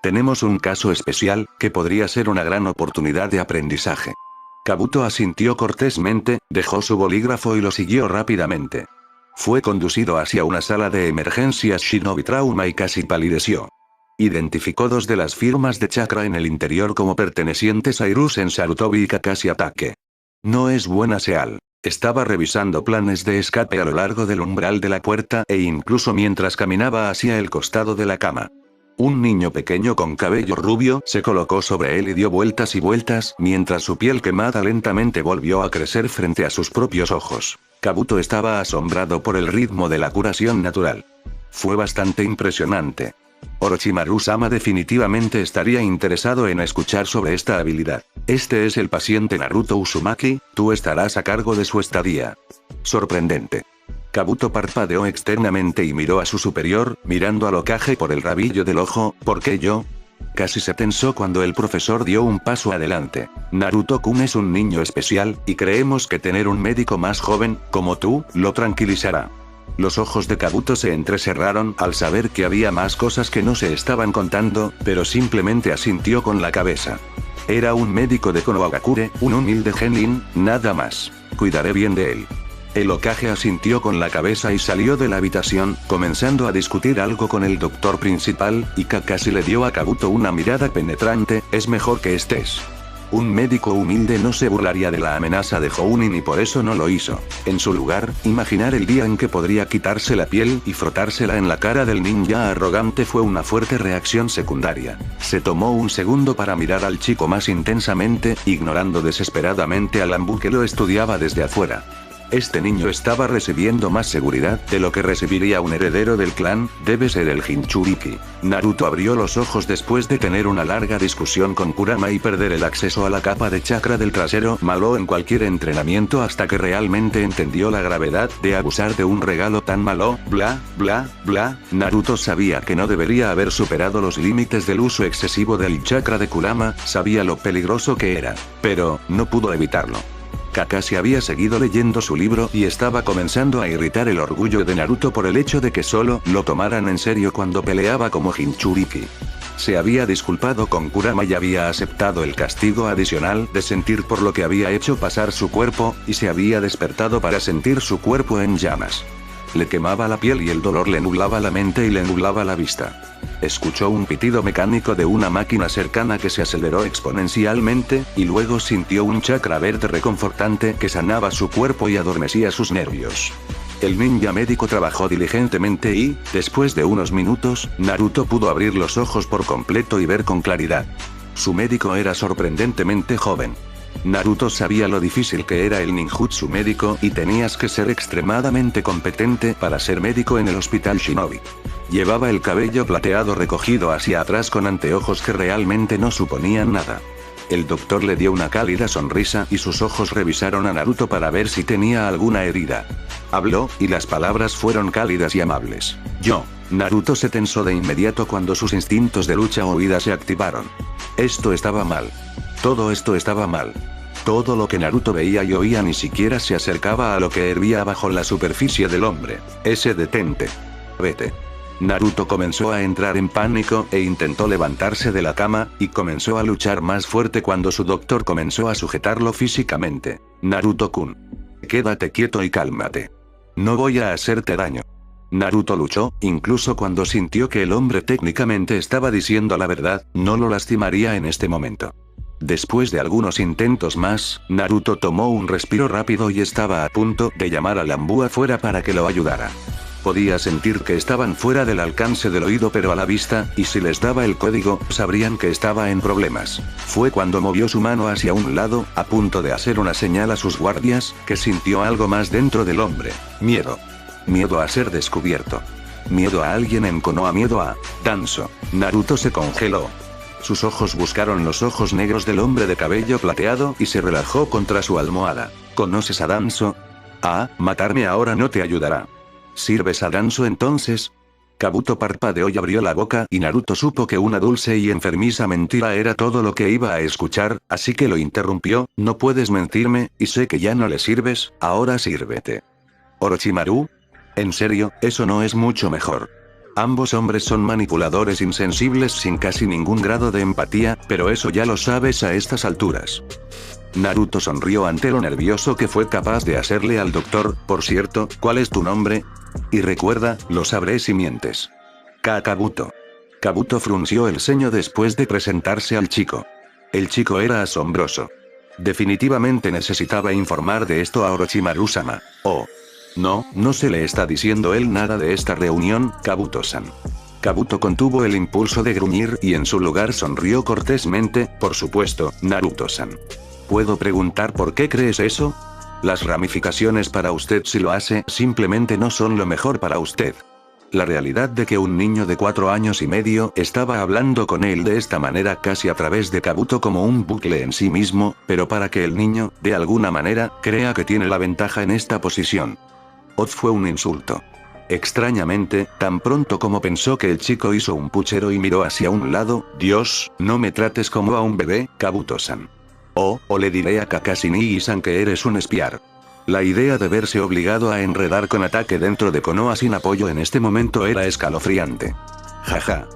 Speaker 1: Tenemos un caso especial, que podría ser una gran oportunidad de aprendizaje. Kabuto asintió cortésmente, dejó su bolígrafo y lo siguió rápidamente. Fue conducido hacia una sala de emergencias Shinobi Trauma y casi palideció. Identificó dos de las firmas de chakra en el interior como pertenecientes a Hiruzen Sarutobi y Kakashi Atake. No es buena señal. Estaba revisando planes de escape a lo largo del umbral de la puerta e incluso mientras caminaba hacia el costado de la cama. Un niño pequeño con cabello rubio se colocó sobre él y dio vueltas y vueltas mientras su piel quemada lentamente volvió a crecer frente a sus propios ojos. Kabuto estaba asombrado por el ritmo de la curación natural. Fue bastante impresionante. Orochimaru-sama definitivamente estaría interesado en escuchar sobre esta habilidad. Este es el paciente Naruto Uzumaki, tú estarás a cargo de su estadía. Sorprendente. Kabuto parpadeó externamente y miró a su superior, mirando al Hokage por el rabillo del ojo. ¿Por qué yo? Casi se tensó cuando el profesor dio un paso adelante. Naruto-kun es un niño especial, y creemos que tener un médico más joven, como tú, lo tranquilizará. Los ojos de Kabuto se entrecerraron al saber que había más cosas que no se estaban contando, pero simplemente asintió con la cabeza. Era un médico de Konohagakure, un humilde genin, nada más. Cuidaré bien de él. El Hokage asintió con la cabeza y salió de la habitación, comenzando a discutir algo con el doctor principal, y Kakashi le dio a Kabuto una mirada penetrante. Es mejor que estés. Un médico humilde no se burlaría de la amenaza de Jounin y por eso no lo hizo. En su lugar, imaginar el día en que podría quitarse la piel y frotársela en la cara del ninja arrogante fue una fuerte reacción secundaria. Se tomó un segundo para mirar al chico más intensamente, ignorando desesperadamente al Ambu que lo estudiaba desde afuera. Este niño estaba recibiendo más seguridad de lo que recibiría un heredero del clan, debe ser el Jinchuriki. Naruto abrió los ojos después de tener una larga discusión con Kurama y perder el acceso a la capa de chakra del trasero malo en cualquier entrenamiento hasta que realmente entendió la gravedad de abusar de un regalo tan malo, bla, bla, bla. Naruto sabía que no debería haber superado los límites del uso excesivo del chakra de Kurama, sabía lo peligroso que era. Pero, no pudo evitarlo. Kakashi había seguido leyendo su libro y estaba comenzando a irritar el orgullo de Naruto por el hecho de que solo lo tomaran en serio cuando peleaba como Jinchuriki. Se había disculpado con Kurama y había aceptado el castigo adicional de sentir por lo que había hecho pasar su cuerpo, y se había despertado para sentir su cuerpo en llamas. Le quemaba la piel y el dolor le nublaba la mente y le nublaba la vista. Escuchó un pitido mecánico de una máquina cercana que se aceleró exponencialmente, y luego sintió un chakra verde reconfortante que sanaba su cuerpo y adormecía sus nervios. El ninja médico trabajó diligentemente y, después de unos minutos, Naruto pudo abrir los ojos por completo y ver con claridad. Su médico era sorprendentemente joven. Naruto sabía lo difícil que era el ninjutsu médico y tenías que ser extremadamente competente para ser médico en el hospital Shinobi. Llevaba el cabello plateado recogido hacia atrás con anteojos que realmente no suponían nada. El doctor le dio una cálida sonrisa y sus ojos revisaron a Naruto para ver si tenía alguna herida. Habló, y las palabras fueron cálidas y amables. Yo. Naruto se tensó de inmediato cuando sus instintos de lucha o huida se activaron. Esto estaba mal. Todo esto estaba mal. Todo lo que Naruto veía y oía ni siquiera se acercaba a lo que hervía bajo la superficie del hombre. Detente. Vete. Naruto comenzó a entrar en pánico e intentó levantarse de la cama, y comenzó a luchar más fuerte cuando su doctor comenzó a sujetarlo físicamente. Naruto-kun. Quédate quieto y cálmate. No voy a hacerte daño. Naruto luchó, incluso cuando sintió que el hombre técnicamente estaba diciendo la verdad, no lo lastimaría en este momento. Después de algunos intentos más, Naruto tomó un respiro rápido y estaba a punto de llamar a Lambu afuera para que lo ayudara. Podía sentir que estaban fuera del alcance del oído pero a la vista, y si les daba el código, sabrían que estaba en problemas. Fue cuando movió su mano hacia un lado, a punto de hacer una señal a sus guardias, que sintió algo más dentro del hombre. Miedo. Miedo a ser descubierto. Miedo a alguien en Konoha, miedo a Danzo. Naruto se congeló. Sus ojos buscaron los ojos negros del hombre de cabello plateado y se relajó contra su almohada. ¿Conoces a Danzo? Ah, matarme ahora no te ayudará. ¿Sirves a Danzo entonces? Kabuto parpadeó y abrió la boca y Naruto supo que una dulce y enfermiza mentira era todo lo que iba a escuchar, así que lo interrumpió. No puedes mentirme, y sé que ya no le sirves, ahora sírvete. ¿Orochimaru? En serio, eso no es mucho mejor. Ambos hombres son manipuladores insensibles sin casi ningún grado de empatía, pero eso ya lo sabes a estas alturas. Naruto sonrió ante lo nervioso que fue capaz de hacerle al doctor. Por cierto, ¿cuál es tu nombre? Y recuerda, lo sabré si mientes. Kabuto. Kabuto frunció el ceño después de presentarse al chico. El chico era asombroso. Definitivamente necesitaba informar de esto a Orochimaru-sama. Oh. No se le está diciendo él nada de esta reunión, Kabuto-san. Kabuto contuvo el impulso de gruñir y en su lugar sonrió cortésmente. Por supuesto, Naruto-san. ¿Puedo preguntar por qué crees eso? Las ramificaciones para usted si lo hace simplemente no son lo mejor para usted. La realidad de que un niño de 4 años y medio estaba hablando con él de esta manera casi a través de Kabuto como un bucle en sí mismo, pero para que el niño, de alguna manera, crea que tiene la ventaja en esta posición. Fue un insulto. Extrañamente, tan pronto como pensó que el chico hizo un puchero y miró hacia un lado. Dios, no me trates como a un bebé, Kabuto-san. O le diré a Kakashi Nii-san que eres un espiar. La idea de verse obligado a enredar con ataque dentro de Konoha sin apoyo en este momento era escalofriante. Jaja.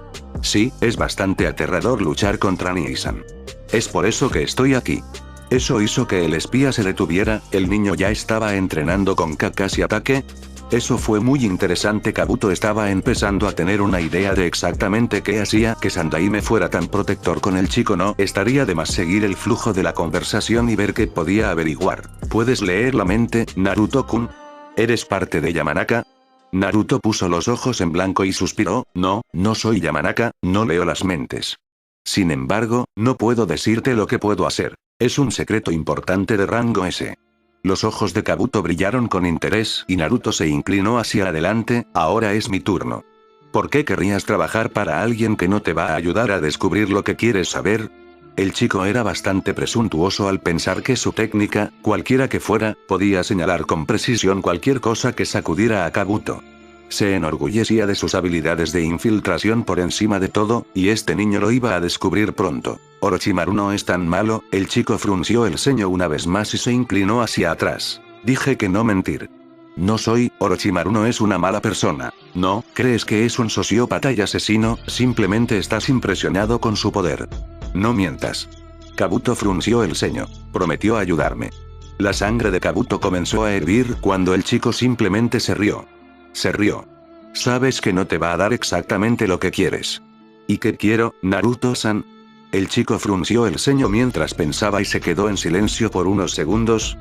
Speaker 1: Sí, es bastante aterrador luchar contra Nii-san. Es por eso que estoy aquí. ¿Eso hizo que el espía se detuviera? ¿El niño ya estaba entrenando con Kakashi ataque? Eso fue muy interesante. Kabuto estaba empezando a tener una idea de exactamente qué hacía que Sandaime fuera tan protector con el chico. No estaría de más seguir el flujo de la conversación y ver qué podía averiguar. ¿Puedes leer la mente, Naruto-kun? ¿Eres parte de Yamanaka? Naruto puso los ojos en blanco y suspiró. No soy Yamanaka, no leo las mentes. Sin embargo, no puedo decirte lo que puedo hacer. Es un secreto importante de rango S. Los ojos de Kabuto brillaron con interés y Naruto se inclinó hacia adelante. Ahora es mi turno. ¿Por qué querrías trabajar para alguien que no te va a ayudar a descubrir lo que quieres saber? El chico era bastante presuntuoso al pensar que su técnica, cualquiera que fuera, podía señalar con precisión cualquier cosa que sacudiera a Kabuto. Se enorgullecía de sus habilidades de infiltración por encima de todo, y este niño lo iba a descubrir pronto. Orochimaru no es tan malo. El chico frunció el ceño una vez más y se inclinó hacia atrás. Dije que no mentir. No soy. Orochimaru no es una mala persona. ¿No crees que es un sociópata y asesino? Simplemente estás impresionado con su poder. No mientas. Kabuto frunció el ceño. Prometió ayudarme. La sangre de Kabuto comenzó a hervir cuando el chico simplemente se rió. Se rió. Sabes que no te va a dar exactamente lo que quieres. ¿Y qué quiero, Naruto-san? El chico frunció el ceño mientras pensaba y se quedó en silencio por unos segundos.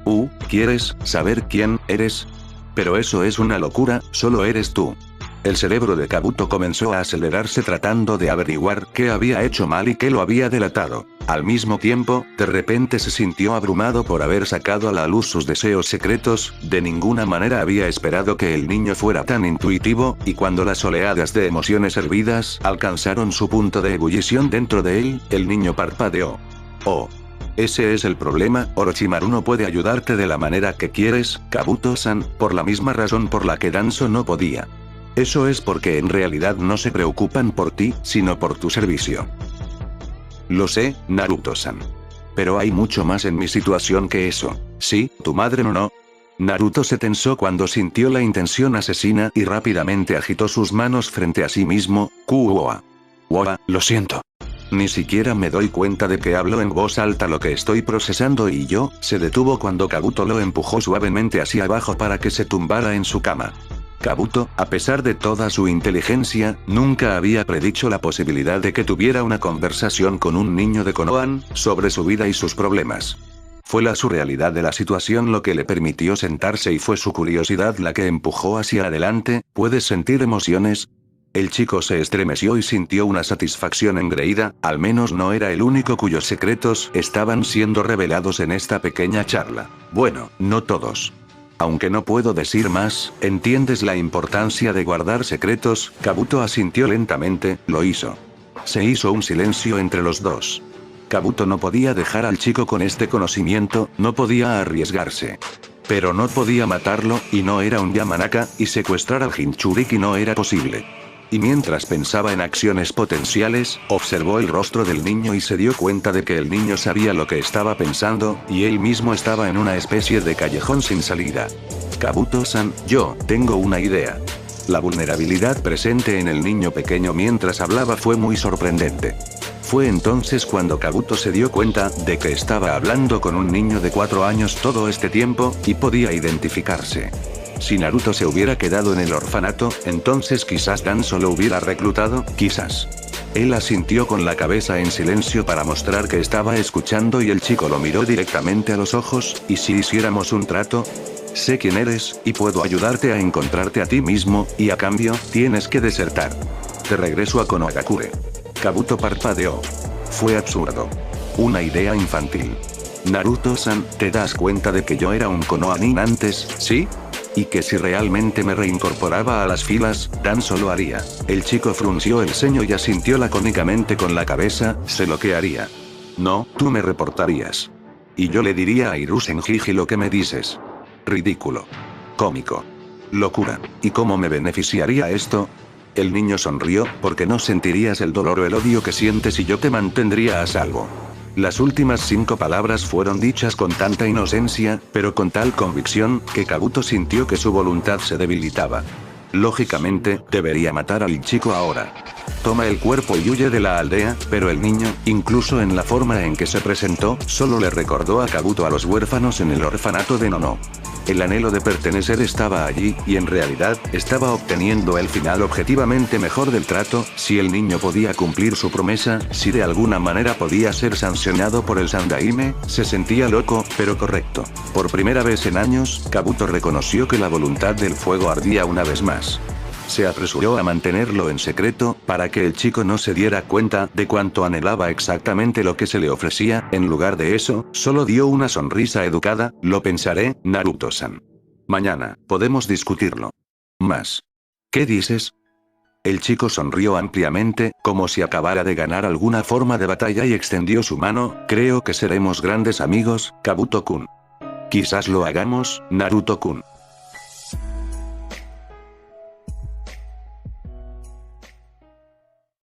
Speaker 1: ¿Quieres saber quién eres? Pero eso es una locura, solo eres tú. El cerebro de Kabuto comenzó a acelerarse tratando de averiguar qué había hecho mal y qué lo había delatado. Al mismo tiempo, de repente se sintió abrumado por haber sacado a la luz sus deseos secretos. De ninguna manera había esperado que el niño fuera tan intuitivo, y cuando las oleadas de emociones hervidas alcanzaron su punto de ebullición dentro de él, el niño parpadeó. Oh. Ese es el problema, Orochimaru no puede ayudarte de la manera que quieres, Kabuto-san, por la misma razón por la que Danzo no podía. Eso es porque en realidad no se preocupan por ti, sino por tu servicio. Lo sé, Naruto-san. Pero hay mucho más en mi situación que eso. Sí, tu madre no. Naruto se tensó cuando sintió la intención asesina y rápidamente agitó sus manos frente a sí mismo. Kuoa. Lo siento. Ni siquiera me doy cuenta de que hablo en voz alta lo que estoy procesando y yo. Se detuvo cuando Kabuto lo empujó suavemente hacia abajo para que se tumbara en su cama. Kabuto, a pesar de toda su inteligencia, nunca había predicho la posibilidad de que tuviera una conversación con un niño de Konohan, sobre su vida y sus problemas. Fue la surrealidad de la situación lo que le permitió sentarse y fue su curiosidad la que empujó hacia adelante. ¿Puedes sentir emociones? El chico se estremeció y sintió una satisfacción engreída, al menos no era el único cuyos secretos estaban siendo revelados en esta pequeña charla. Bueno, no todos. Aunque no puedo decir más, ¿entiendes la importancia de guardar secretos? Kabuto asintió lentamente, lo hizo. Se hizo un silencio entre los dos. Kabuto no podía dejar al chico con este conocimiento, no podía arriesgarse. Pero no podía matarlo, y no era un Yamanaka, y secuestrar al Jinchuriki no era posible. Y mientras pensaba en acciones potenciales, observó el rostro del niño y se dio cuenta de que el niño sabía lo que estaba pensando, y él mismo estaba en una especie de callejón sin salida. Kabuto-san, yo tengo una idea. La vulnerabilidad presente en el niño pequeño mientras hablaba fue muy sorprendente. Fue entonces cuando Kabuto se dio cuenta de que estaba hablando con un niño de 4 años todo este tiempo, y podía identificarse. Si Naruto se hubiera quedado en el orfanato, entonces quizás Danzo lo hubiera reclutado, quizás. Él asintió con la cabeza en silencio para mostrar que estaba escuchando y el chico lo miró directamente a los ojos. ¿Y si hiciéramos un trato? Sé quién eres, y puedo ayudarte a encontrarte a ti mismo, y a cambio, tienes que desertar. Te regreso a Konohagakure. Kabuto parpadeó. Fue absurdo. Una idea infantil. Naruto-san, ¿te das cuenta de que yo era un Konohanin antes, sí? Y que si realmente me reincorporaba a las filas, Danzo lo haría. El chico frunció el ceño y asintió lacónicamente con la cabeza. Sé lo que haría. No, tú me reportarías. Y yo le diría a Hiruzen Jiji lo que me dices. Ridículo. Cómico. Locura. ¿Y cómo me beneficiaría esto? El niño sonrió, porque no sentirías el dolor o el odio que sientes y yo te mantendría a salvo. Las últimas 5 palabras fueron dichas con tanta inocencia, pero con tal convicción, que Kabuto sintió que su voluntad se debilitaba. Lógicamente, debería matar al chico ahora. Toma el cuerpo y huye de la aldea, pero el niño, incluso en la forma en que se presentó, solo le recordó a Kabuto a los huérfanos en el orfanato de Nono. El anhelo de pertenecer estaba allí, y en realidad, estaba obteniendo el final objetivamente mejor del trato. Si el niño podía cumplir su promesa, si de alguna manera podía ser sancionado por el Sandaime, se sentía loco, pero correcto. Por primera vez en años, Kabuto reconoció que la voluntad del fuego ardía una vez más. Se apresuró a mantenerlo en secreto, para que el chico no se diera cuenta de cuánto anhelaba exactamente lo que se le ofrecía. En lugar de eso, solo dio una sonrisa educada. Lo pensaré, Naruto-san. Mañana, podemos discutirlo. Más. ¿Qué dices? El chico sonrió ampliamente, como si acabara de ganar alguna forma de batalla y extendió su mano. Creo que seremos grandes amigos, Kabuto-kun. Quizás lo hagamos, Naruto-kun.